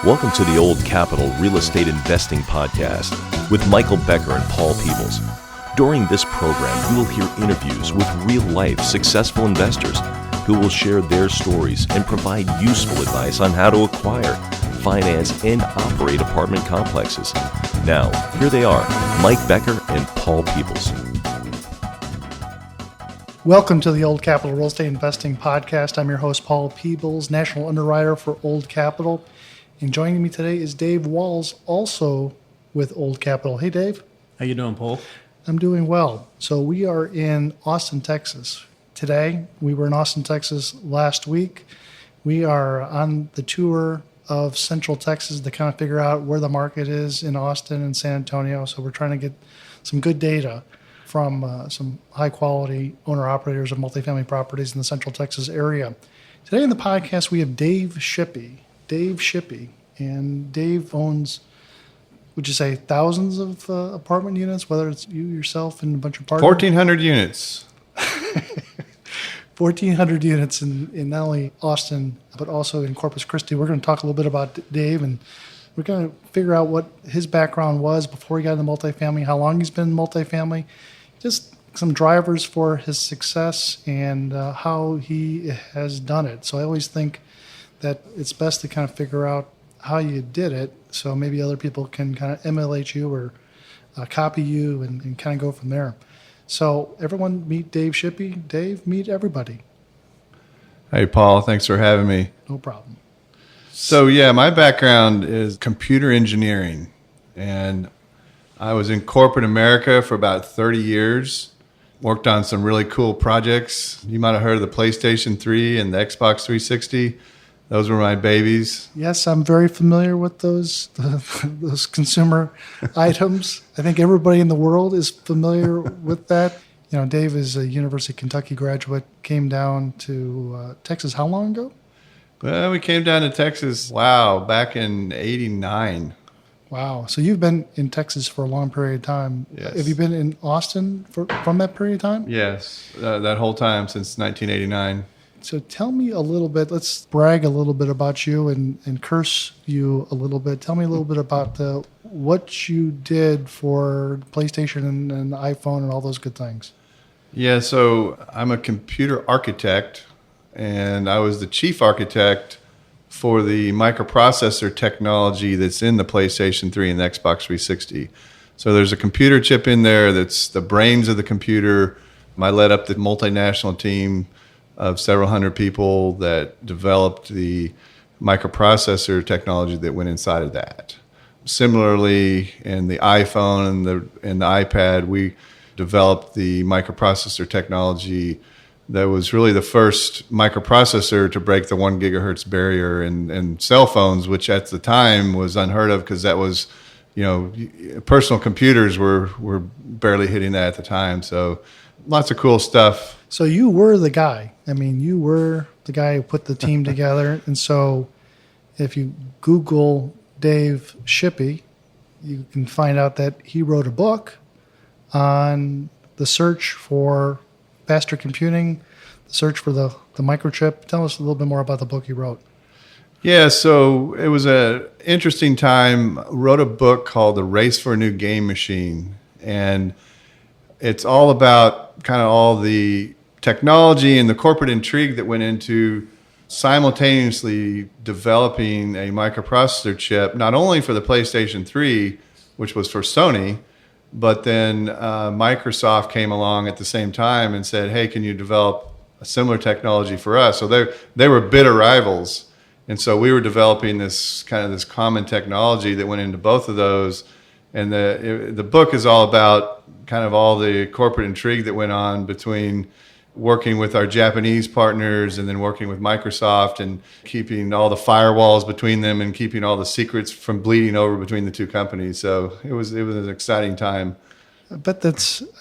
Welcome to the Old Capital Real Estate Investing Podcast with Michael Becker and Paul Peebles. During this program, you will hear interviews with real-life successful investors who will share their stories and provide useful advice on how to acquire, finance, and operate apartment complexes. Now, here they are, Mike Becker and Paul Peebles. Welcome to the Old Capital Real Estate Investing Podcast. I'm your host, Paul Peebles, National Underwriter for Old Capital. And joining me today is Dave Walls, also with Old Capital. Hey, Dave. How you doing, Paul? I'm doing well. So we are in Austin, Texas today. We were in Austin, Texas last week. We are on the tour of Central Texas to kind of figure out where the market is in Austin and San Antonio. So we're trying to get some good data from some high-quality owner-operators of multifamily properties in the Central Texas area. Today in the podcast, we have Dave Shippy. And Dave owns, would you say, thousands of apartment units, whether it's you yourself and a bunch of partners? 1,400 units. 1,400 units in not only Austin, but also in Corpus Christi. We're going to talk a little bit about Dave, and we're going to figure out what his background was before he got into multifamily, how long he's been in multifamily, just some drivers for his success and how he has done it. So I always think that it's best to kind of figure out how you did it so maybe other people can kind of emulate you or copy you and kind of go from there. So everyone meet Dave Shippy. Dave, meet everybody. Hey, Paul. Thanks for having me. No problem. So, my background is computer engineering, and I was in corporate America for about 30 years, worked on some really cool projects. You might have heard of the PlayStation 3 and the Xbox 360. Those were my babies. Yes, I'm very familiar with those consumer items. I think everybody in the world is familiar with that. You know, Dave is a University of Kentucky graduate, came down to Texas how long ago? Well, we came down to Texas, back in 89. Wow. So you've been in Texas for a long period of time. Yes. Have you been in Austin from that period of time? Yes, that whole time since 1989. So tell me a little bit, let's brag a little bit about you and curse you a little bit. Tell me a little bit about what you did for PlayStation and iPhone and all those good things. Yeah, so I'm a computer architect, and I was the chief architect for the microprocessor technology that's in the PlayStation 3 and the Xbox 360. So there's a computer chip in there that's the brains of the computer. I led up the multinational team of several hundred people that developed the microprocessor technology that went inside of that. Similarly, in the iPhone and the iPad, we developed the microprocessor technology that was really the first microprocessor to break the 1 gigahertz barrier in cell phones, which at the time was unheard of because that was, personal computers were barely hitting that at the time. So lots of cool stuff. So you were the guy. I mean, you were the guy who put the team together. And so if you Google Dave Shippy, you can find out that he wrote a book on the search for faster computing, the search for the microchip. Tell us a little bit more about the book you wrote. Yeah, so it was an interesting time. Wrote a book called The Race for a New Game Machine. And it's all about kind of all the technology and the corporate intrigue that went into simultaneously developing a microprocessor chip, not only for the PlayStation 3, which was for Sony, but then Microsoft came along at the same time and said, hey, can you develop a similar technology for us? So they were bitter rivals. And so we were developing this common technology that went into both of those. And the book is all about kind of all the corporate intrigue that went on between working with our Japanese partners and then working with Microsoft and keeping all the firewalls between them and keeping all the secrets from bleeding over between the two companies. So it was an exciting time. I bet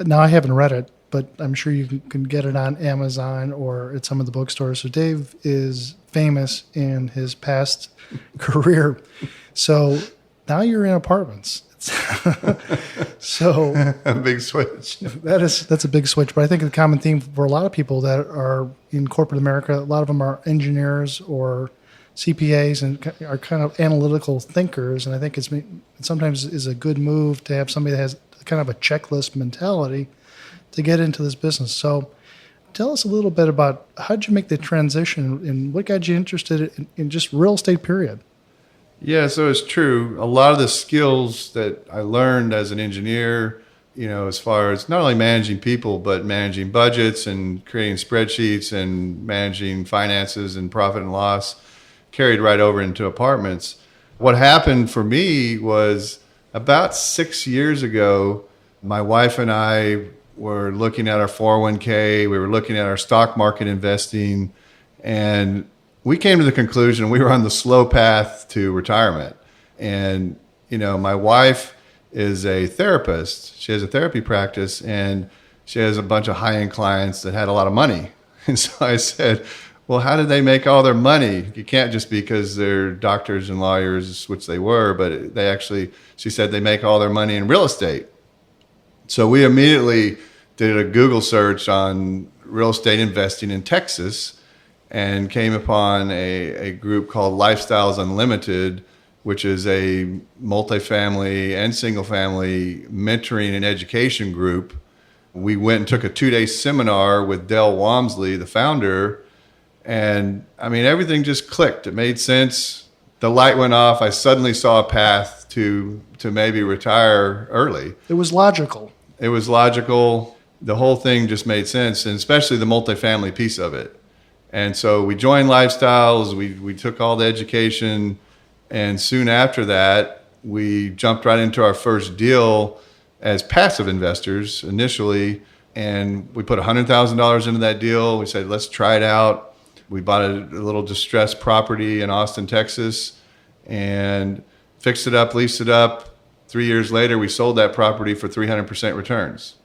now I haven't read it, but I'm sure you can get it on Amazon or at some of the bookstores. So Dave is famous in his past career. So now you're in apartments. So a big switch. That's a big switch. But I think the common theme for a lot of people that are in corporate America, a lot of them are engineers or CPAs and are kind of analytical thinkers, and I think it sometimes is a good move to have somebody that has kind of a checklist mentality to get into this business. So tell us a little bit about how did you make the transition and what got you interested in just real estate, period? Yeah, so it's true. A lot of the skills that I learned as an engineer, as far as not only managing people, but managing budgets and creating spreadsheets and managing finances and profit and loss, carried right over into apartments. What happened for me was about 6 years ago, my wife and I were looking at our 401k, we were looking at our stock market investing, and we came to the conclusion we were on the slow path to retirement. And, my wife is a therapist. She has a therapy practice, and she has a bunch of high-end clients that had a lot of money. And so I said, well, how did they make all their money? You can't just because they're doctors and lawyers, which they were, but she said they make all their money in real estate. So we immediately did a Google search on real estate investing in Texas and came upon a group called Lifestyles Unlimited, which is a multifamily and single family mentoring and education group. We went and took a 2-day seminar with Del Walmsley, the founder, and everything just clicked. It made sense. The light went off. I suddenly saw a path to maybe retire early. It was logical. It was logical. The whole thing just made sense, and especially the multifamily piece of it. And so we joined Lifestyles. We took all the education, and soon after that, we jumped right into our first deal as passive investors initially, and we put $100,000 into that deal. We said, let's try it out. We bought a little distressed property in Austin, Texas, and fixed it up, leased it up. 3 years later, we sold that property for 300% returns.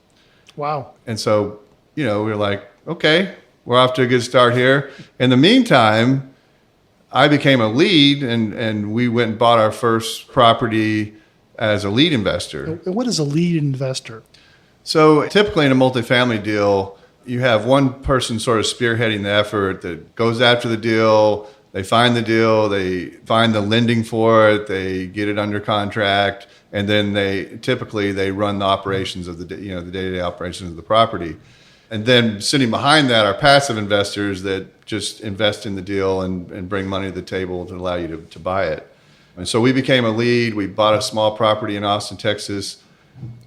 Wow. And so, we were like, okay, we're off to a good start here. In the meantime, I became a lead, and we went and bought our first property as a lead investor. What is a lead investor? So typically in a multifamily deal, you have one person sort of spearheading the effort that goes after the deal. They find the deal, they find the lending for it, they get it under contract, and then they run the operations of the day-to-day operations of the property. And then sitting behind that are passive investors that just invest in the deal and bring money to the table to allow you to buy it. And so we became a lead. We bought a small property in Austin, Texas,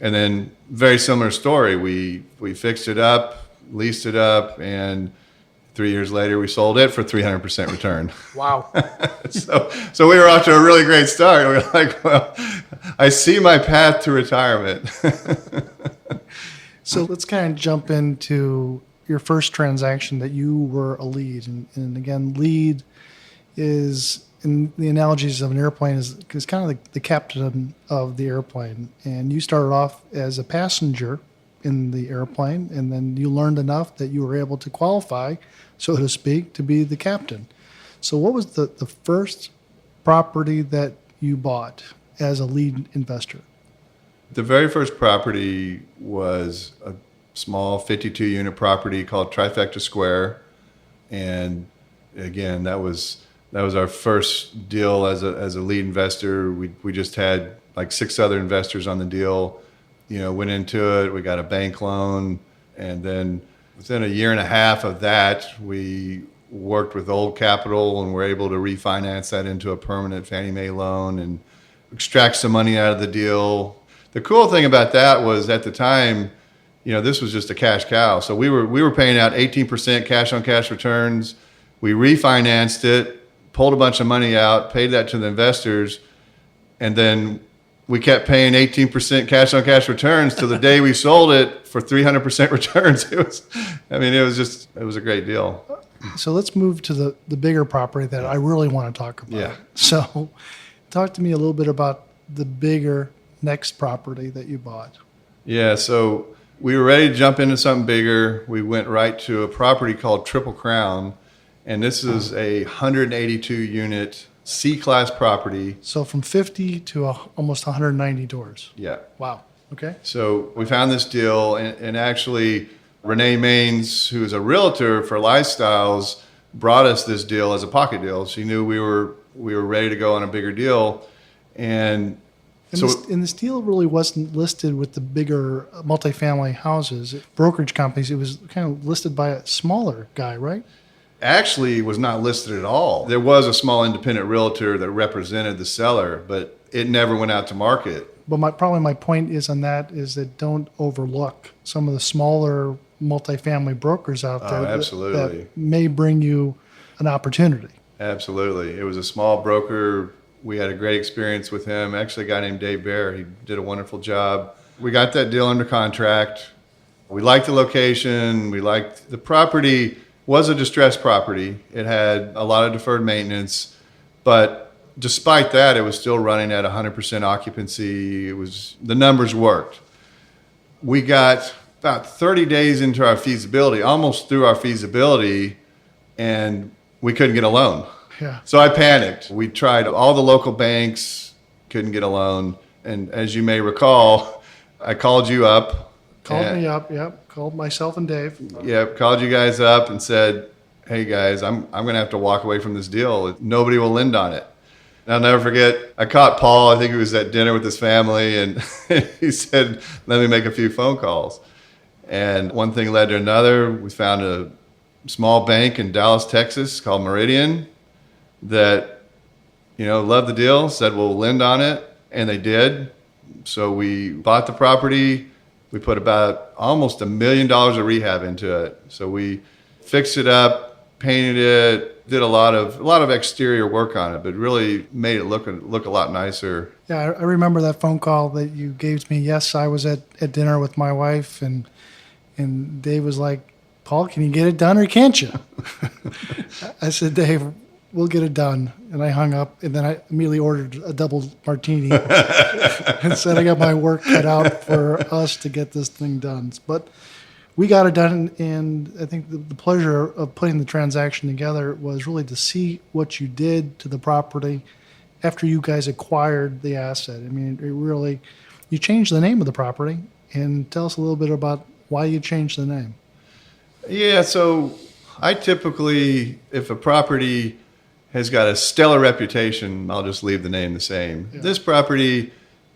and then very similar story. We fixed it up, leased it up, and 3 years later we sold it for 300% return. Wow. So we were off to a really great start. We were like, well, I see my path to retirement. So let's kind of jump into your first transaction that you were a lead. And again, lead is, in the analogies of an airplane, is kind of like the captain of the airplane. And you started off as a passenger in the airplane, and then you learned enough that you were able to qualify, so to speak, to be the captain. So what was the first property that you bought as a lead investor? The very first property was a small 52-unit property called Trifecta Square, and again, that was our first deal as a lead investor. We just had like 6 other investors on the deal. Went into it. We got a bank loan, and then within a year and a half of that, we worked with Old Capital and were able to refinance that into a permanent Fannie Mae loan and extract some money out of the deal. The cool thing about that was at the time, this was just a cash cow. So we were paying out 18% cash on cash returns. We refinanced it, pulled a bunch of money out, paid that to the investors, and then we kept paying 18% cash on cash returns till the day we sold it for 300% returns. It was a great deal. So let's move to the bigger property that I really want to talk about. Yeah. So talk to me a little bit about the bigger next property that you bought. Yeah, so we were ready to jump into something bigger. We went right to a property called Triple Crown, and this is a 182-unit C-class property. So from 50 to almost 190 doors. Yeah. Wow. Okay. So we found this deal, and actually Renee Maines, who is a realtor for Lifestyles, brought us this deal as a pocket deal. She knew we were ready to go on a bigger deal, and this deal really wasn't listed with the bigger multifamily houses, brokerage companies. It was kind of listed by a smaller guy, right? Actually was not listed at all. There was a small independent realtor that represented the seller, but it never went out to market. But my point is on that is that don't overlook some of the smaller multifamily brokers out there absolutely. that may bring you an opportunity. Absolutely. It was a small broker. We had a great experience with him. Actually, a guy named Dave Bear. He did a wonderful job. We got that deal under contract. We liked the location. We liked the property. Was a distressed property. It had a lot of deferred maintenance, but despite that, it was still running at 100% occupancy. The numbers worked. We got about 30 days into our feasibility, almost through our feasibility, and we couldn't get a loan. Yeah. So I panicked. We tried all the local banks, couldn't get a loan. And as you may recall, I called you up. Called me up, yep. Called myself and Dave. Yep, called you guys up and said, hey guys, I'm going to have to walk away from this deal. Nobody will lend on it. And I'll never forget, I caught Paul, I think he was at dinner with his family, and he said, let me make a few phone calls. And one thing led to another. We found a small bank in Dallas, Texas called Meridian that, loved the deal, said we'll lend on it, and they did. So we bought the property. We put about almost $1 million of rehab into it. So we fixed it up, painted it, did a lot of exterior work on it, but really made it look a lot nicer. Yeah, I remember that phone call that you gave me. Yes, I was at dinner with my wife, and Dave was like, Paul, can you get it done or can't you? I said, Dave, we'll get it done. And I hung up, and then I immediately ordered a double martini and said I got my work cut out for us to get this thing done. But we got it done, and I think the pleasure of putting the transaction together was really to see what you did to the property after you guys acquired the asset. I mean, it really, you changed the name of the property, and tell us a little bit about why you changed the name. Yeah, so I typically, if a property has got a stellar reputation, I'll just leave the name the same. Yeah. This property,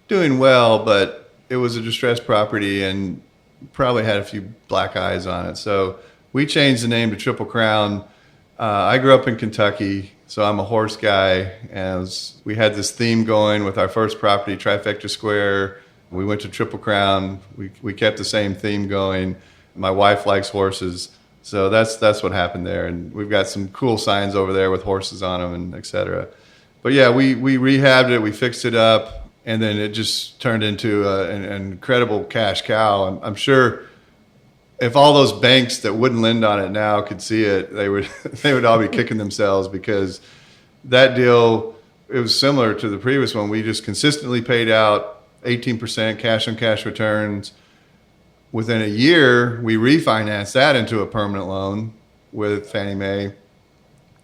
doing well, but it was a distressed property and probably had a few black eyes on it. So we changed the name to Triple Crown. I grew up in Kentucky, so I'm a horse guy. As we had this theme going with our first property, Trifecta Square. We went to Triple Crown. We kept the same theme going. My wife likes horses, so that's what happened there. And we've got some cool signs over there with horses on them and et cetera. But yeah, we rehabbed it, we fixed it up, and then it just turned into an incredible cash cow. I'm sure if all those banks that wouldn't lend on it now could see it, they would all be kicking themselves, because that deal, it was similar to the previous one. We just consistently paid out 18% cash on cash returns. Within a year, we refinanced that into a permanent loan with Fannie Mae.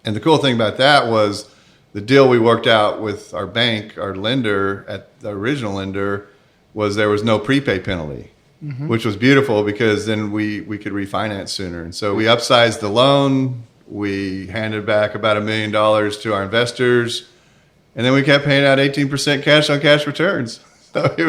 And the cool thing about that was the deal we worked out with our bank, our lender, at the original lender, was there was no prepay penalty, which was beautiful, because then we could refinance sooner. And so we upsized the loan. We handed back about $1 million to our investors. And then we kept paying out 18% cash on cash returns. So it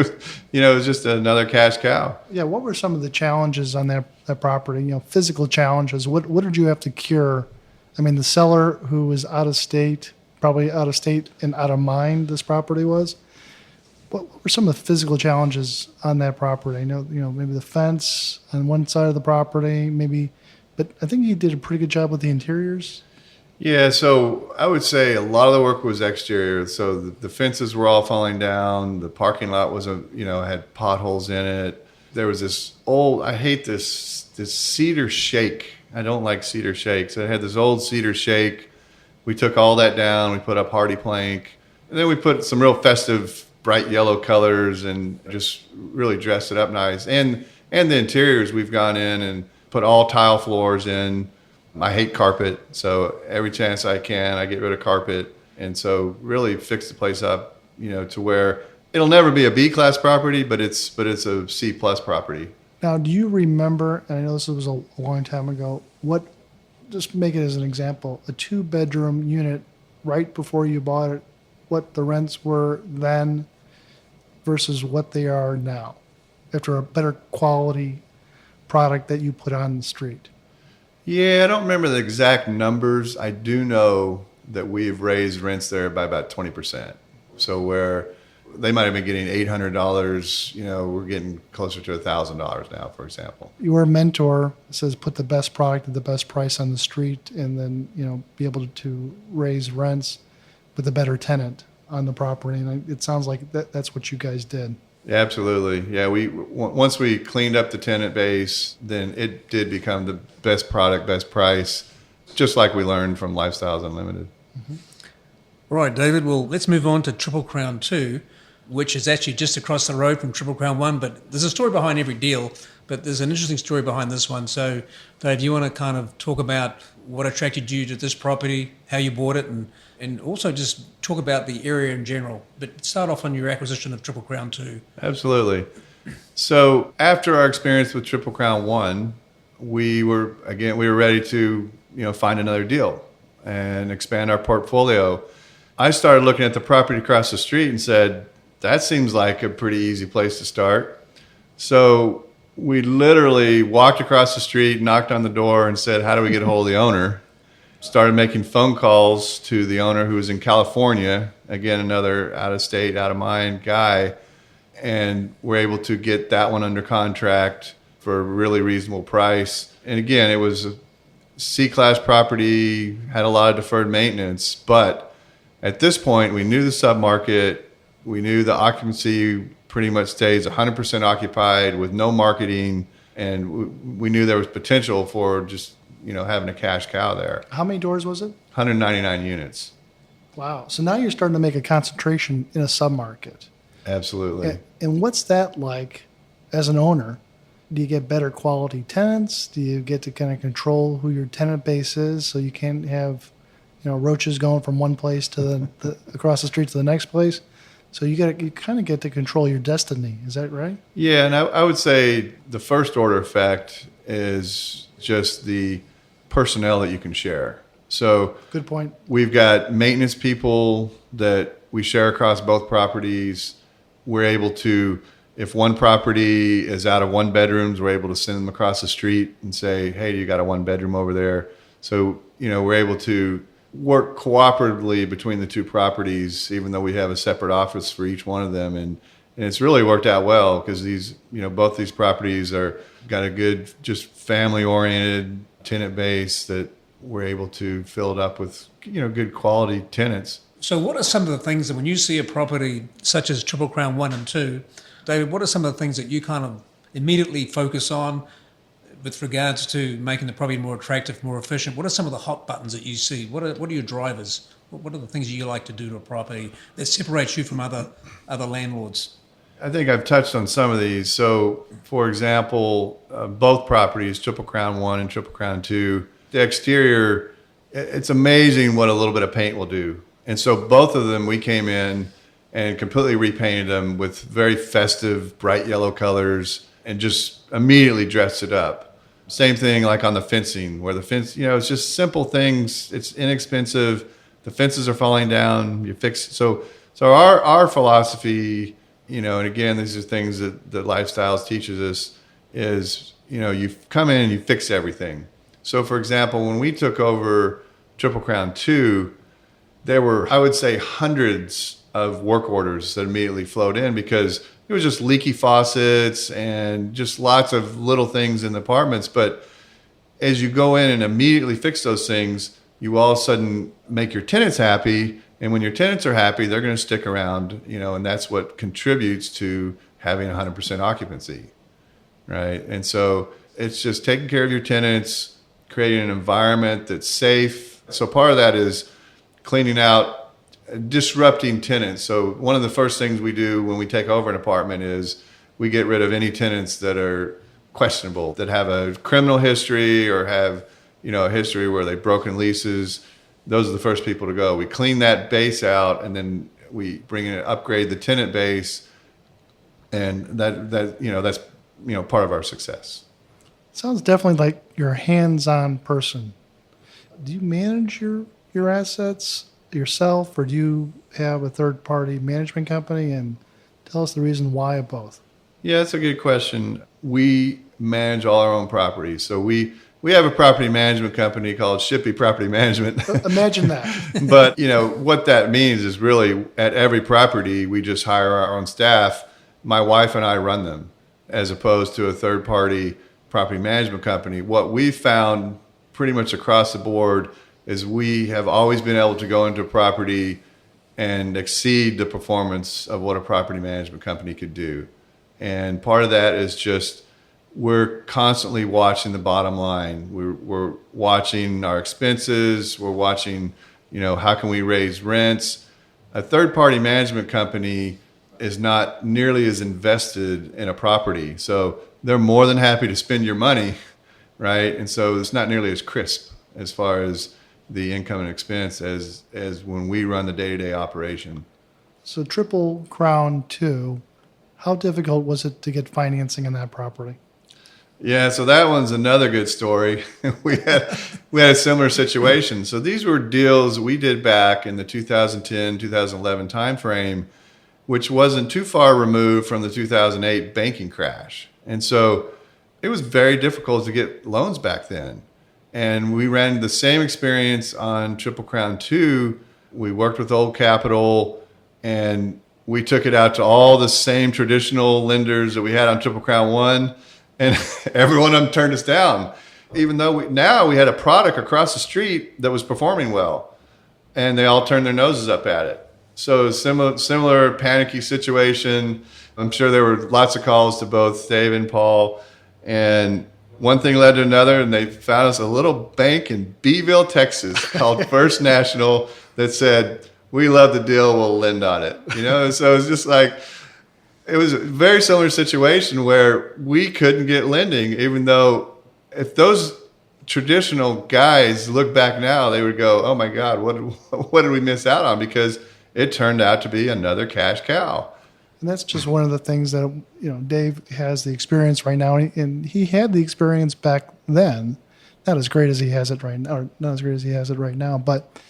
was just another cash cow. Yeah, what were some of the challenges on that property? Physical challenges. What did you have to cure? I mean, the seller who was out of state, probably out of state and out of mind, this property was. What were some of the physical challenges on that property? Maybe the fence on one side of the property, maybe, but I think you did a pretty good job with the interiors. Yeah, so I would say a lot of the work was exterior. So the fences were all falling down. The parking lot was had potholes in it. There was this old, I hate this cedar shake. I don't like cedar shakes. It had this old cedar shake. We took all that down. We put up hardy plank. And then we put some real festive, bright yellow colors and just really dressed it up nice. And the interiors, we've gone in and put all tile floors in. I hate carpet, so every chance I can, I get rid of carpet. And so really fix the place up, to where it'll never be a B-class property, but it's a C-plus property. Now, do you remember, and I know this was a long time ago, what just make it as an example, a 2-bedroom unit right before you bought it, what the rents were then versus what they are now, after a better quality product that you put on the street? Yeah, I don't remember the exact numbers. I do know that we've raised rents there by about 20%. So where they might have been getting $800, we're getting closer to $1,000 now, for example. Your mentor says put the best product at the best price on the street, and then, be able to raise rents with a better tenant on the property. And it sounds like that's what you guys did. Yeah, absolutely. Yeah, once we cleaned up the tenant base, then it did become the best product, best price, just like we learned from Lifestyles Unlimited. Mm-hmm. All right, David. Well, let's move on to Triple Crown 2, which is actually just across the road from Triple Crown 1. But there's a story behind every deal, but there's an interesting story behind this one. So, Dave, you want to kind of talk about what attracted you to this property, how you bought it, and also just talk about the area in general. But start off on your acquisition of Triple Crown 2. Absolutely. So after our experience with Triple Crown 1, we were ready to find another deal and expand our portfolio. I started looking at the property across the street and said, that seems like a pretty easy place to start. So we literally walked across the street, knocked on the door, and said, how do we get a hold of the owner? Started making phone calls to the owner, who was in California, again, another out-of-state, out-of-mind guy, and we're able to get that one under contract for a really reasonable price. And again, it was a C-class property, had a lot of deferred maintenance, but at this point, we knew the submarket, we knew the occupancy pretty much stays 100% occupied with no marketing, and we knew there was potential for just having a cash cow there. How many doors was it? 199 units. Wow. So now you're starting to make a concentration in a submarket. Absolutely. And what's that like as an owner? Do you get better quality tenants? Do you get to kind of control who your tenant base is, so you can't have roaches going from one place to the across the street to the next place? So you kind of get to control your destiny. Is that right? Yeah, and I would say the first order effect is just the personnel that you can share. So good point. We've got maintenance people that we share across both properties. We're able to, if one property is out of 1 bedrooms, we're able to send them across the street and say, hey, you got a 1-bedroom over there. So, we're able to work cooperatively between the two properties, even though we have a separate office for each one of them. And it's really worked out well because both these properties got a good, just family-oriented tenant base that we're able to fill it up with, good quality tenants. So what are some of the things that when you see a property such as Triple Crown 1 and 2, David, what are some of the things that you kind of immediately focus on with regards to making the property more attractive, more efficient? What are some of the hot buttons that you see? What are your drivers? What are the things you like to do to a property that separates you from other landlords? I think I've touched on some of these. So, for example, both properties, Triple Crown 1 and Triple Crown 2, the exterior, it's amazing what a little bit of paint will do. And so both of them, we came in and completely repainted them with very festive, bright yellow colors and just immediately dressed it up. Same thing like on the fencing, where the fence, it's just simple things. It's inexpensive. The fences are falling down. You fix it. So our philosophy, and again, these are things that Lifestyles teaches us, is, you come in and you fix everything. So, for example, when we took over Triple Crown 2, there were, I would say, hundreds of work orders that immediately flowed in because it was just leaky faucets and just lots of little things in the apartments. But as you go in and immediately fix those things, you all of a sudden make your tenants happy. And when your tenants are happy, they're going to stick around, and that's what contributes to having 100% occupancy, right? And so it's just taking care of your tenants, creating an environment that's safe. So part of that is cleaning out, disrupting tenants. So one of the first things we do when we take over an apartment is we get rid of any tenants that are questionable, that have a criminal history or have, a history where they've broken leases. Those are the first people to go. We clean that base out, and then we bring in and upgrade the tenant base, and that's part of our success. Sounds definitely like you're a hands-on person. do you manage your assets yourself, or do you have a third-party management company? And tell us the reason why of both. Yeah, that's a good question. We manage all our own properties. So we have a property management company called Shippy Property Management. Imagine that. But, what that means is really at every property, we just hire our own staff. My wife and I run them as opposed to a third-party property management company. What we found pretty much across the board is we have always been able to go into a property and exceed the performance of what a property management company could do. And part of that is just we're constantly watching the bottom line. We're watching our expenses. We're watching, how can we raise rents? A third-party management company is not nearly as invested in a property. So they're more than happy to spend your money, right? And so it's not nearly as crisp as far as the income and expense as when we run the day-to-day operation. So Triple Crown 2, how difficult was it to get financing in that property? Yeah, so that one's another good story. we had a similar situation. So these were deals we did back in the 2010, 2011 timeframe, which wasn't too far removed from the 2008 banking crash. And so it was very difficult to get loans back then. And we ran the same experience on Triple Crown 2. We worked with Old Capital, and we took it out to all the same traditional lenders that we had on Triple Crown 1. And every one of them turned us down, even though we had a product across the street that was performing well, and they all turned their noses up at it. So similar panicky situation. I'm sure there were lots of calls to both Dave and Paul, and one thing led to another, and they found us a little bank in Beeville, Texas called First National that said, "We love the deal, we'll lend on it." So it's just like, it was a very similar situation where we couldn't get lending, even though if those traditional guys look back now, they would go, "Oh my God, what did we miss out on?" Because it turned out to be another cash cow. And that's just one of the things that, Dave has the experience right now, and he had the experience back then, not as great as he has it right now, or not as great as he has it right now, but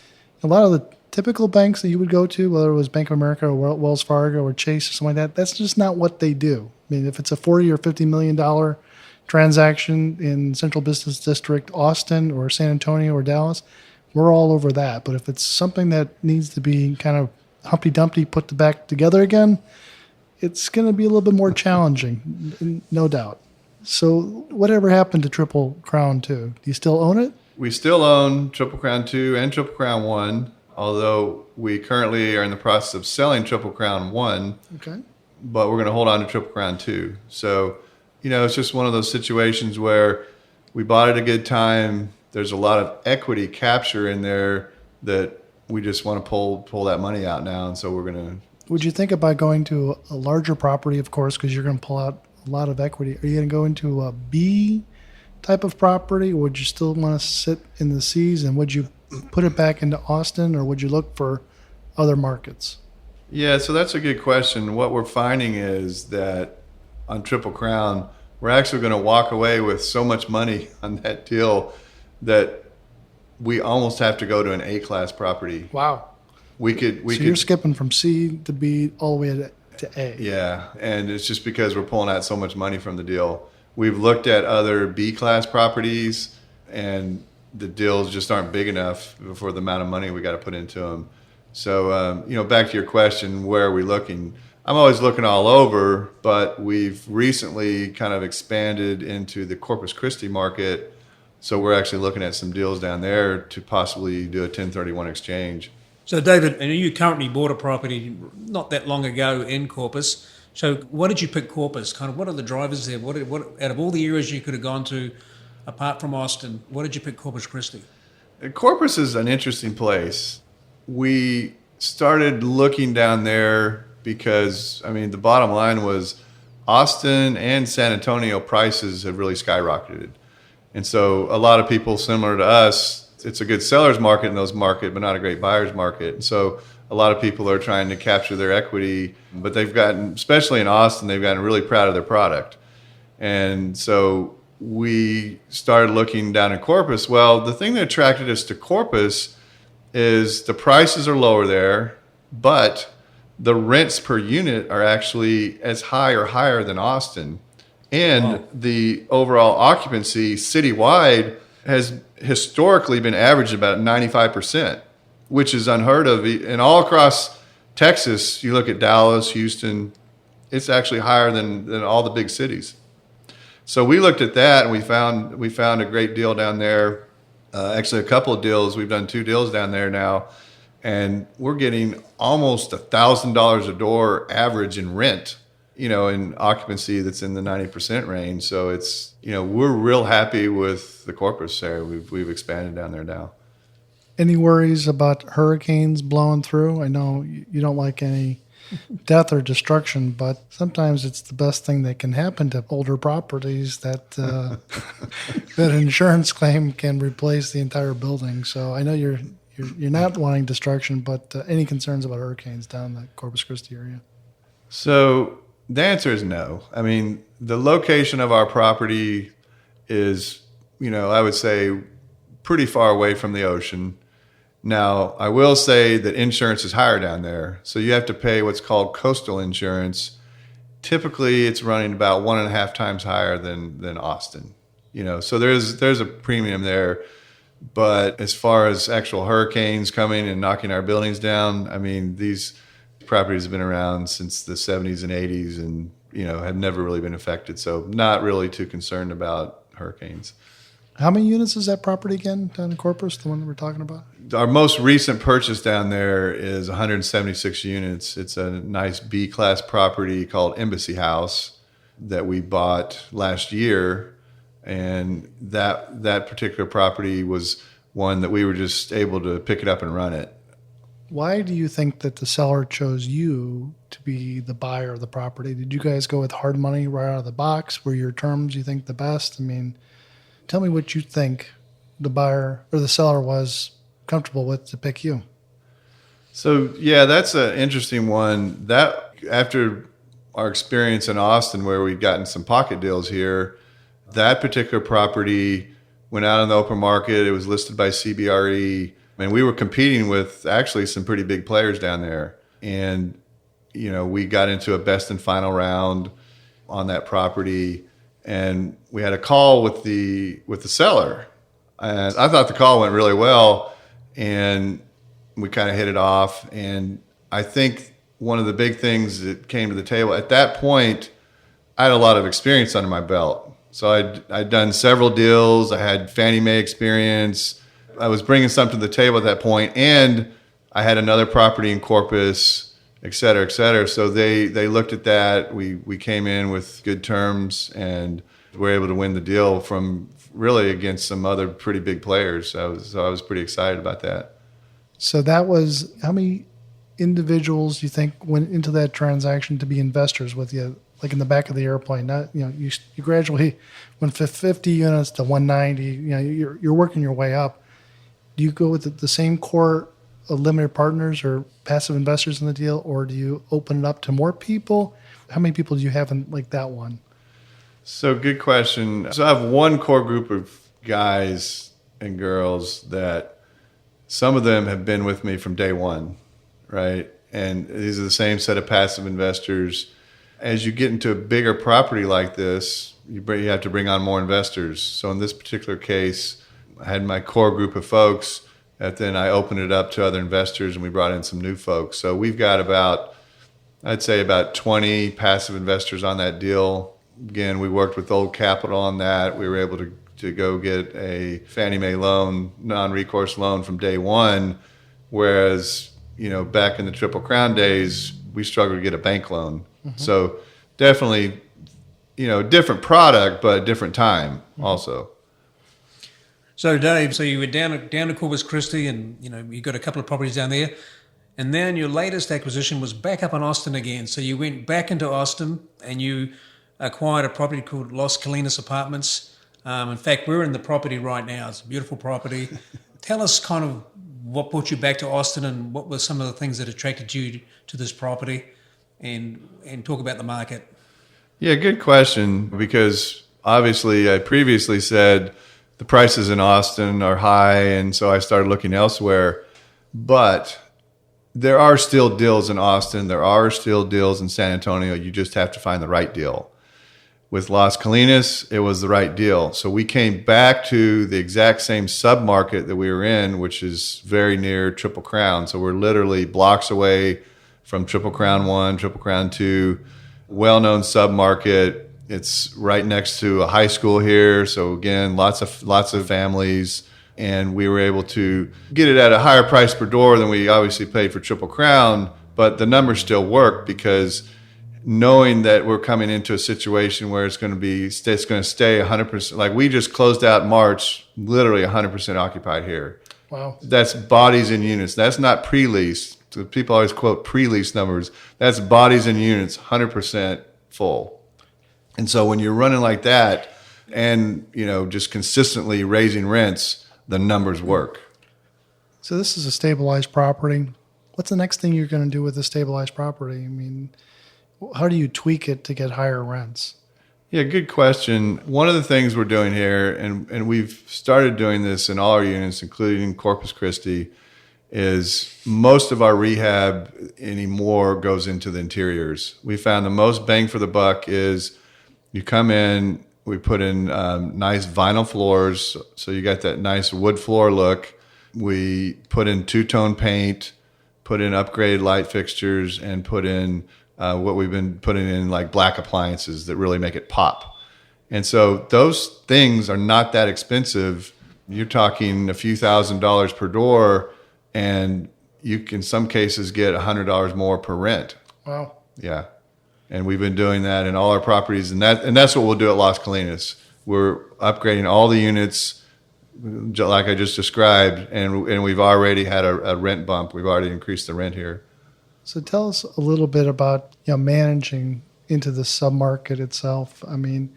a lot of the typical banks that you would go to, whether it was Bank of America or Wells Fargo or Chase or something like that, that's just not what they do. I mean, if it's a $40 or $50 million transaction in Central Business District, Austin or San Antonio or Dallas, we're all over that. But if it's something that needs to be kind of Humpty Dumpty put back together again, it's going to be a little bit more challenging, no doubt. So whatever happened to Triple Crown 2? Do you still own it? We still own Triple Crown 2 and Triple Crown 1, although we currently are in the process of selling Triple Crown 1. Okay. But we're going to hold on to Triple Crown 2. So, it's just one of those situations where we bought at a good time. There's a lot of equity capture in there that we just want to pull that money out now. And so we're going to... Would you think about going to a larger property, of course, because you're going to pull out a lot of equity? Are you going to go into a B type of property, or would you still want to sit in the C's, and would you put it back into Austin, or would you look for other markets? Yeah, so that's a good question. What we're finding is that on Triple Crown, we're actually going to walk away with so much money on that deal that we almost have to go to an A-class property. Wow. We could. You're skipping from C to B all the way to A. Yeah, and it's just because we're pulling out so much money from the deal. We've looked at other B-class properties, and the deals just aren't big enough for the amount of money we got to put into them. So, back to your question, where are we looking? I'm always looking all over, but we've recently kind of expanded into the Corpus Christi market. So we're actually looking at some deals down there to possibly do a 1031 exchange. So, David, and you currently bought a property not that long ago in Corpus. So why did you pick Corpus? Kind of what are the drivers there? What out of all the areas you could have gone to, apart from Austin, why did you pick Corpus Christi? Corpus is an interesting place. We started looking down there because, the bottom line was Austin and San Antonio prices have really skyrocketed. And so a lot of people similar to us, it's a good seller's market in those markets, but not a great buyer's market. And so a lot of people are trying to capture their equity, but they've gotten, especially in Austin, they've gotten really proud of their product. And so we started looking down in Corpus. Well, the thing that attracted us to Corpus is the prices are lower there, but the rents per unit are actually as high or higher than Austin. And the overall occupancy citywide has historically been averaged about 95%, which is unheard of. And all across Texas, you look at Dallas, Houston, it's actually higher than all the big cities. So we looked at that and we found a great deal down there. Actually, a couple of deals. We've done 2 deals down there now, and we're getting almost $1,000 a door average in rent, in occupancy that's in the 90% range. So it's, we're real happy with the Corpus area. We've expanded down there now. Any worries about hurricanes blowing through? I know you don't like any death or destruction, but sometimes it's the best thing that can happen to older properties that that an insurance claim can replace the entire building. So I know you're not wanting destruction, but any concerns about hurricanes down the Corpus Christi area? So the answer is no. I mean, the location of our property is, I would say pretty far away from the ocean. Now, I will say that insurance is higher down there. So you have to pay what's called coastal insurance. Typically, it's running about 1.5 times higher than Austin. So there's a premium there. But as far as actual hurricanes coming and knocking our buildings down, I mean, these properties have been around since the 70s and 80s and, have never really been affected. So not really too concerned about hurricanes. How many units is that property again down in Corpus, the one that we're talking about? Our most recent purchase down there is 176 units. It's a nice B-class property called Embassy House that we bought last year. And that particular property was one that we were just able to pick it up and run it. Why do you think that the seller chose you to be the buyer of the property? Did you guys go with hard money right out of the box? Were your terms, you think, the best? I mean, tell me what you think the buyer or the seller was comfortable with to pick you. So, yeah, that's an interesting one. That after our experience in Austin where we'd gotten some pocket deals here, that particular property went out on the open market. It was listed by CBRE. And we were competing with actually some pretty big players down there. And, we got into a best and final round on that property. And we had a call with the seller. And I thought the call went really well. And we kind of hit it off. And I think one of the big things that came to the table, at that point, I had a lot of experience under my belt. So I'd done several deals. I had Fannie Mae experience. I was bringing something to the table at that point, and I had another property in Corpus, et cetera, et cetera. So they looked at that. We came in with good terms and were able to win the deal from really against some other pretty big players. So I was pretty excited about that. So that was, how many individuals do you think went into that transaction to be investors with you, like in the back of the airplane? Not, you gradually went from 50 units to 190. You're working your way up. Do you go with the same core of limited partners or passive investors in the deal, or do you open it up to more people? How many people do you have in like that one? So good question. So I have one core group of guys and girls that some of them have been with me from day one, right? And these are the same set of passive investors. As you get into a bigger property like this, you have to bring on more investors. So in this particular case, I had my core group of folks, and then I opened it up to other investors, and we brought in some new folks. So we've got I'd say about 20 passive investors on that deal. Again, we worked with Old Capital on that. We were able to go get a Fannie Mae loan, non-recourse loan from day one, whereas, back in the Triple Crown days, we struggled to get a bank loan. Mm-hmm. So definitely, different product, but different time also. So Dave, you were down to Corpus Christi, and you got a couple of properties down there, and then your latest acquisition was back up in Austin again. So you went back into Austin and you acquired a property called Los Colinas Apartments. In fact, we're in the property right now. It's a beautiful property. Tell us kind of what brought you back to Austin and what were some of the things that attracted you to this property, and talk about the market. Yeah, good question, because obviously I previously said the prices in Austin are high, and so I started looking elsewhere. But there are still deals in Austin. There are still deals in San Antonio. You just have to find the right deal. With Las Colinas, it was the right deal. So we came back to the exact same submarket that we were in, which is very near Triple Crown. So we're literally blocks away from Triple Crown 1, Triple Crown 2, well-known submarket. It's right next to a high school here. So again, lots of families. And we were able to get it at a higher price per door than we obviously paid for Triple Crown. But the numbers still work because knowing that we're coming into a situation where it's going to stay 100%. Like we just closed out March, literally 100% occupied here. Wow. That's bodies and units. That's not pre-lease. So people always quote pre-lease numbers. That's bodies and units, 100% full. And so when you're running like that and, just consistently raising rents, the numbers work. So this is a stabilized property. What's the next thing you're going to do with a stabilized property? I mean, how do you tweak it to get higher rents? Yeah, good question. One of the things we're doing here, and we've started doing this in all our units, including Corpus Christi, is most of our rehab anymore goes into the interiors. We found the most bang for the buck is you come in, we put in nice vinyl floors, so you got that nice wood floor look. We put in two-tone paint, put in upgraded light fixtures, and put in what we've been putting in like black appliances that really make it pop. And so those things are not that expensive. You're talking a few $1,000s per door, and you can in some cases get $100 more per rent. Wow. Yeah. And we've been doing that in all our properties, and that's what we'll do at Las Colinas. We're upgrading all the units like I just described, and we've already had a rent bump. We've already increased the rent here. So tell us a little bit about managing into the submarket itself. I mean,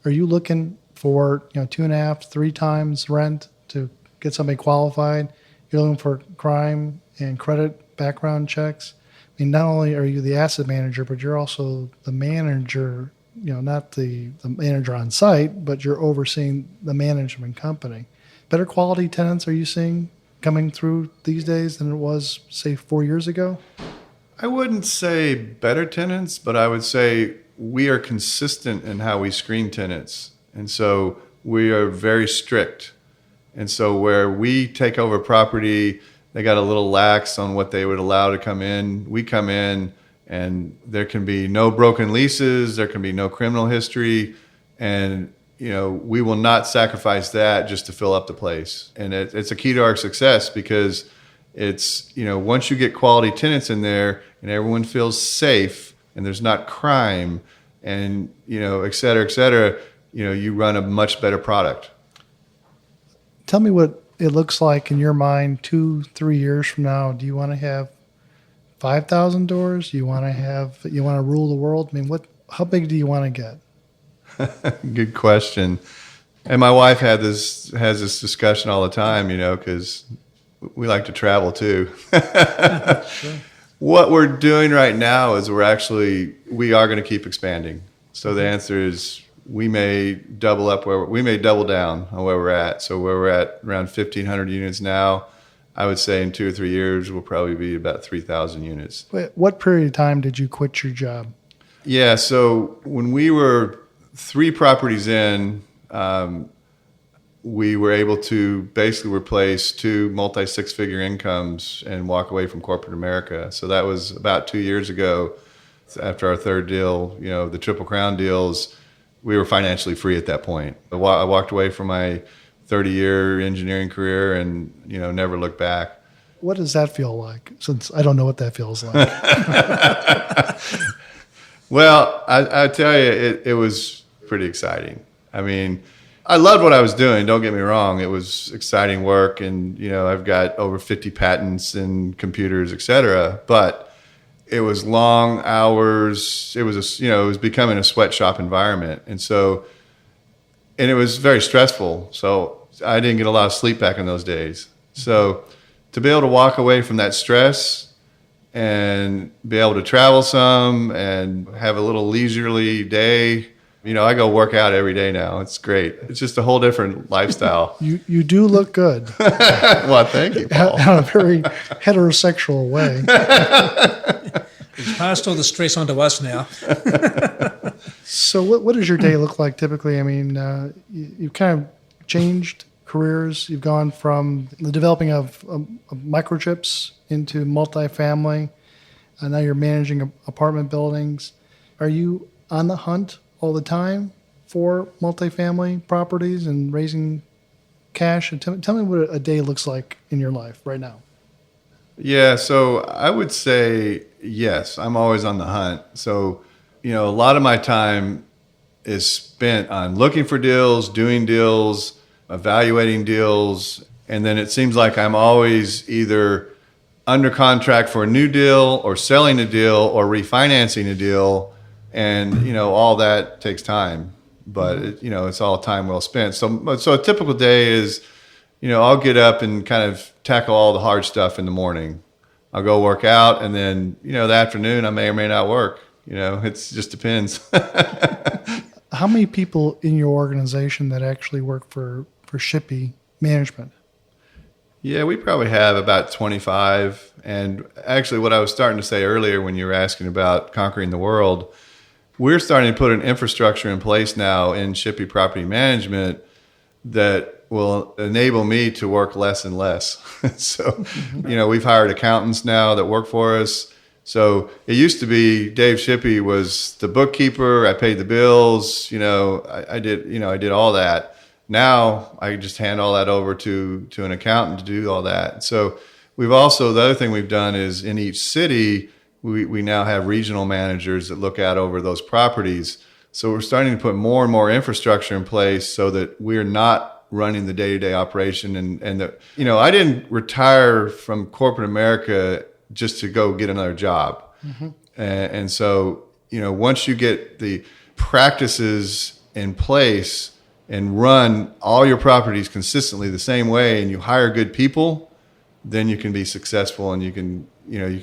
are you looking for 2.5, 3 times rent to get somebody qualified? You're looking for crime and credit background checks. I mean, not only are you the asset manager, but you're also the manager. Not the manager on site, but you're overseeing the management company. Better quality tenants are you seeing coming through these days than it was, say, 4 years ago? I wouldn't say better tenants, but I would say we are consistent in how we screen tenants. And so we are very strict. And so where we take over property, they got a little lax on what they would allow to come in. We come in and there can be no broken leases. There can be no criminal history. And, we will not sacrifice that just to fill up the place. And it's a key to our success because it's, once you get quality tenants in there and everyone feels safe and there's not crime and, et cetera, you run a much better product. Tell me what it looks like in your mind 2-3 years from now. Do you want to have 5,000 doors? Do you want to rule the world? I mean, how big do you want to get? Good question. And my wife has this discussion all the time, because we like to travel too. Sure. What we're doing right now is we are going to keep expanding. So the answer is we may double down on where we're at. So where we're at around 1,500 units now, I would say in 2 or 3 years we'll probably be about 3,000 units. Wait, what period of time did you quit your job? Yeah, so when we were 3 properties in, we were able to basically replace 2 multi-6-figure incomes and walk away from corporate America. So that was about 2 years ago. After our third deal, the Triple Crown deals, we were financially free at that point. I walked away from my 30-year engineering career and, never looked back. What does that feel like? Since I don't know what that feels like. Well, I tell you, it was pretty exciting. I mean, I loved what I was doing. Don't get me wrong. It was exciting work. And, I've got over 50 patents and computers, et cetera. But it was long hours. It was, it was becoming a sweatshop environment. And it was very stressful. So I didn't get a lot of sleep back in those days. So to be able to walk away from that stress and be able to travel some and have a little leisurely day, I go work out every day now. It's great. It's just a whole different lifestyle. You do look good. Well, thank you, Paul. In a very heterosexual way. It's passed all the stress onto us now. So what does your day look like typically? I mean, you've kind of changed careers. You've gone from the developing of microchips into multifamily. Now you're managing apartment buildings. Are you on the hunt all the time for multifamily properties and raising cash? And tell me what a day looks like in your life right now. Yeah, so I would say yes, I'm always on the hunt. So, a lot of my time is spent on looking for deals, doing deals, evaluating deals, and then it seems like I'm always either under contract for a new deal or selling a deal or refinancing a deal, and all that takes time, but it's all time well spent. So a typical day is, I'll get up and kind of tackle all the hard stuff in the morning. I'll go work out, and then the afternoon I may or may not work. It just depends. How many people in your organization that actually work for Shippy management? Yeah, we probably have about 25. And actually what I was starting to say earlier when you were asking about conquering the world, we're starting to put an infrastructure in place now in Shippy Property Management that will enable me to work less and less. So, we've hired accountants now that work for us. So it used to be Dave Shippy was the bookkeeper. I paid the bills. I did all that. Now I just hand all that over to an accountant to do all that. So the other thing we've done is in each city, we now have regional managers that look out over those properties. So we're starting to put more and more infrastructure in place so that we're not running the day-to-day operation. And I didn't retire from corporate America just to go get another job. Mm-hmm. And so, once you get the practices in place and run all your properties consistently the same way, and you hire good people, then you can be successful, and you can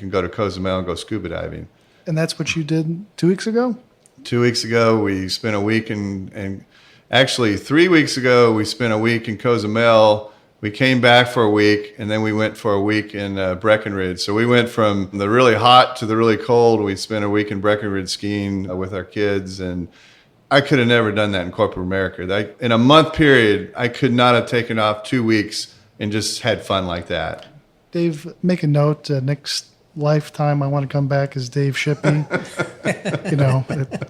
go to Cozumel and go scuba diving. And that's what you did 2 weeks ago? 2 weeks ago, we spent a week and actually 3 weeks ago, we spent a week in Cozumel. We came back for a week, and then we went for a week in Breckenridge. So we went from the really hot to the really cold. We spent a week in Breckenridge skiing with our kids, and I could have never done that in corporate America. In a month period, I could not have taken off 2 weeks and just had fun like that. Dave, make a note. Next lifetime, I want to come back as Dave Shippy.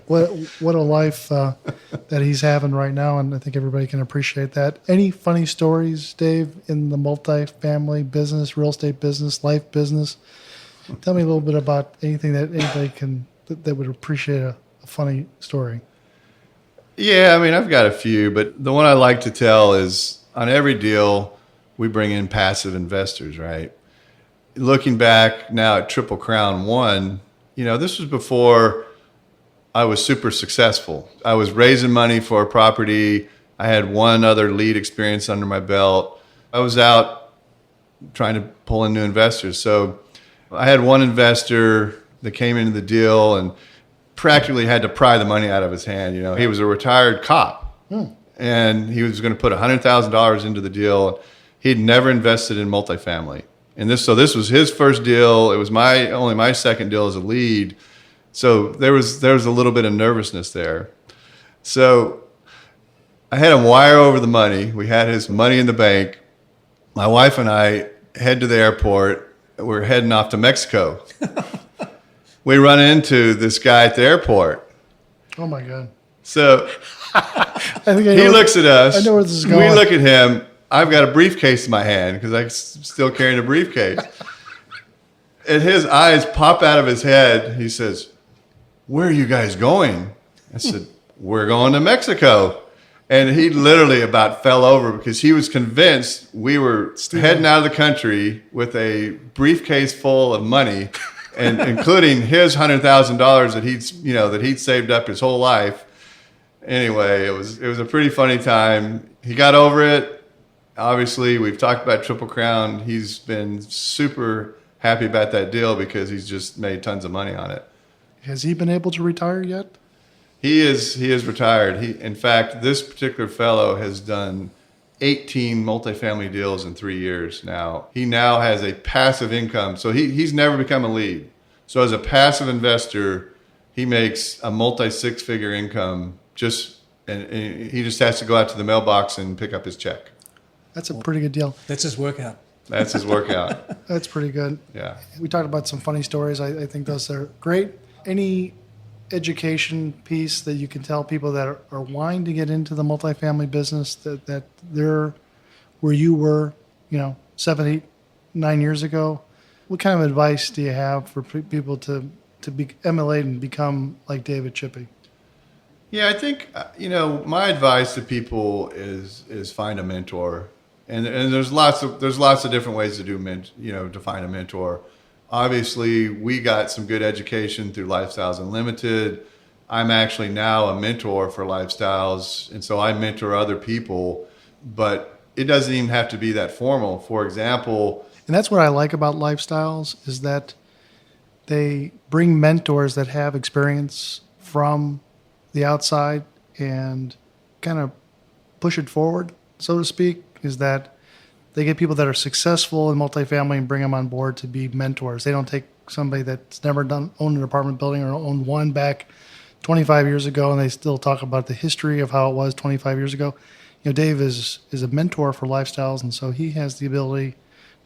What a life that he's having right now, and I think everybody can appreciate that. Any funny stories, Dave, in the multifamily business, real estate business, life business? Tell me a little bit about anything that anybody that would appreciate a funny story. Yeah, I've got a few, but the one I like to tell is on every deal, we bring in passive investors, right? Looking back now at Triple Crown 1, this was before I was super successful. I was raising money for a property. I had one other lead experience under my belt. I was out trying to pull in new investors. So I had one investor that came into the deal and practically had to pry the money out of his hand. He was a retired cop, and he was going to put $100,000 into the deal. He'd never invested in multifamily. And this was his first deal. It was only my second deal as a lead. So there was a little bit of nervousness there. So I had him wire over the money. We had his money in the bank. My wife and I head to the airport. We're heading off to Mexico. We run into this guy at the airport. Oh my God. So he looks at us. I know where this is going. We look at him. I've got a briefcase in my hand because I'm still carrying a briefcase. And his eyes pop out of his head. He says, "Where are you guys going?" I said, "We're going to Mexico." And he literally about fell over because he was convinced we were heading out of the country with a briefcase full of money, and including his $100,000 that he'd saved up his whole life. Anyway, it was a pretty funny time. He got over it. Obviously, we've talked about Triple Crown. He's been super happy about that deal because he's just made tons of money on it. Has he been able to retire yet? He is retired. In fact, this particular fellow has done 18 multifamily deals in 3 years now. He now has a passive income. So he's never become a lead. So as a passive investor, he makes a multi-six-figure income and he just has to go out to the mailbox and pick up his check. That's a pretty good deal. That's his workout. That's his workout. That's pretty good. Yeah. We talked about some funny stories. I think those are great. Any education piece that you can tell people that are wanting to get into the multifamily business that they're where you were, 7, 8, 9 years ago? What kind of advice do you have for people to emulate and become like David Shippy? Yeah, I think, my advice to people is find a mentor. And there's lots of different ways to find a mentor. Obviously, we got some good education through Lifestyles Unlimited. I'm actually now a mentor for Lifestyles, and so I mentor other people, but it doesn't even have to be that formal. For example, and that's what I like about Lifestyles is that they bring mentors that have experience from the outside and kind of push it forward, so to speak, is that they get people that are successful in multifamily and bring them on board to be mentors. They don't take somebody that's never owned an apartment building or owned one back 25 years ago, and they still talk about the history of how it was 25 years ago. Dave is a mentor for Lifestyles, and so he has the ability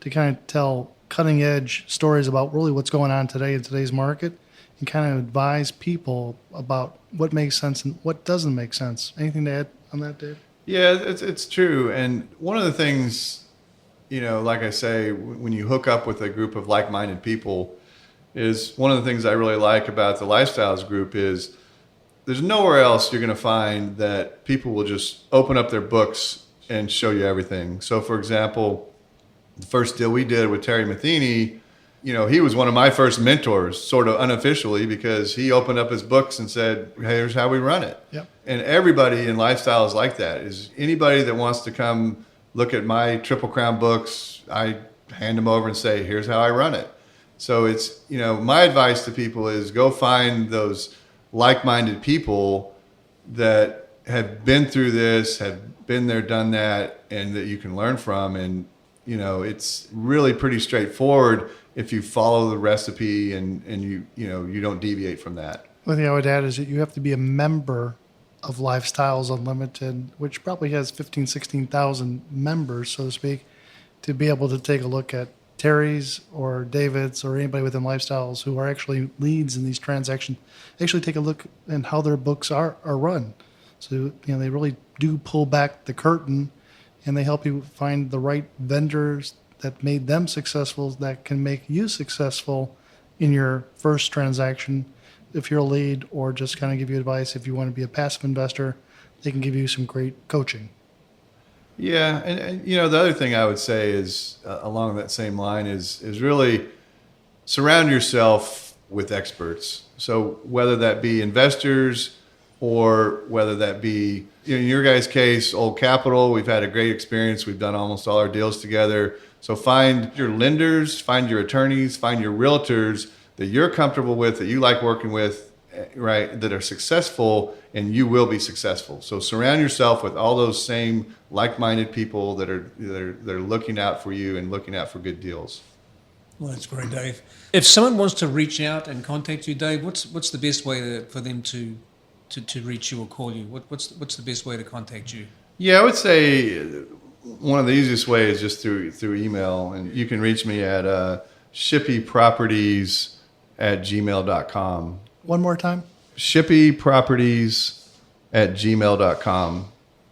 to kind of tell cutting-edge stories about really what's going on today in today's market and kind of advise people about what makes sense and what doesn't make sense. Anything to add on that, Dave? Yeah, it's true. And one of the things, like I say, when you hook up with a group of like-minded people, is one of the things I really like about the Lifestyles group is there's nowhere else you're going to find that people will just open up their books and show you everything. So, for example, the first deal we did with Terry Matheny, he was one of my first mentors, sort of unofficially, because he opened up his books and said, hey, here's how we run it. Yep. And everybody in Lifestyle is like that. Is anybody that wants to come look at my Triple Crown books, I hand them over and say, here's how I run it. So it's, my advice to people is go find those like-minded people that have been through this, have been there, done that, and that you can learn from. And, it's really pretty straightforward if you follow the recipe and you don't deviate from that. One thing I would add is that you have to be a member of Lifestyles Unlimited, which probably has 15,000, 16,000 members, so to speak, to be able to take a look at Terry's or David's or anybody within Lifestyles who are actually leads in these transactions, actually take a look at how their books are run. So, they really do pull back the curtain and they help you find the right vendors that made them successful that can make you successful in your first transaction if you're a lead, or just kind of give you advice if you want to be a passive investor. They can give you some great coaching. Yeah, and the other thing I would say is along that same line is really surround yourself with experts. So whether that be investors or whether that be, in your guys' case, Old Capital, we've had a great experience. We've done almost all our deals together. So find your lenders, find your attorneys, find your realtors that you're comfortable with, that you like working with, right, that are successful, and you will be successful. So surround yourself with all those same like-minded people that are looking out for you and looking out for good deals. Well, that's great, Dave. If someone wants to reach out and contact you, Dave, what's the best way for them to reach you or call you? What's the best way to contact you? Yeah, I would say one of the easiest ways is just through email, and you can reach me at shippyproperties@gmail.com. One more time? shippyproperties@gmail.com.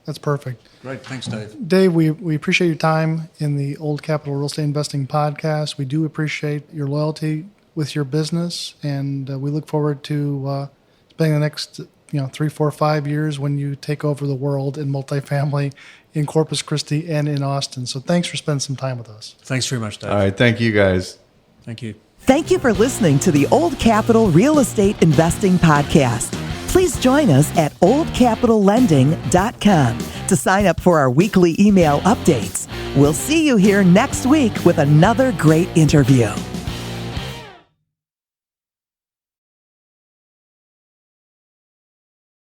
That's perfect. Great. Thanks, Dave. Dave, we appreciate your time in the Old Capital Real Estate Investing Podcast. We do appreciate your loyalty with your business, and we look forward to spending the next 3, 4, 5 years when you take over the world in multifamily in Corpus Christi and in Austin. So thanks for spending some time with us. Thanks very much, Dave. All right. Thank you, guys. Thank you. Thank you for listening to the Old Capital Real Estate Investing Podcast. Please join us at ldcapitallending.com to sign up for our weekly email updates. We'll see you here next week with another great interview.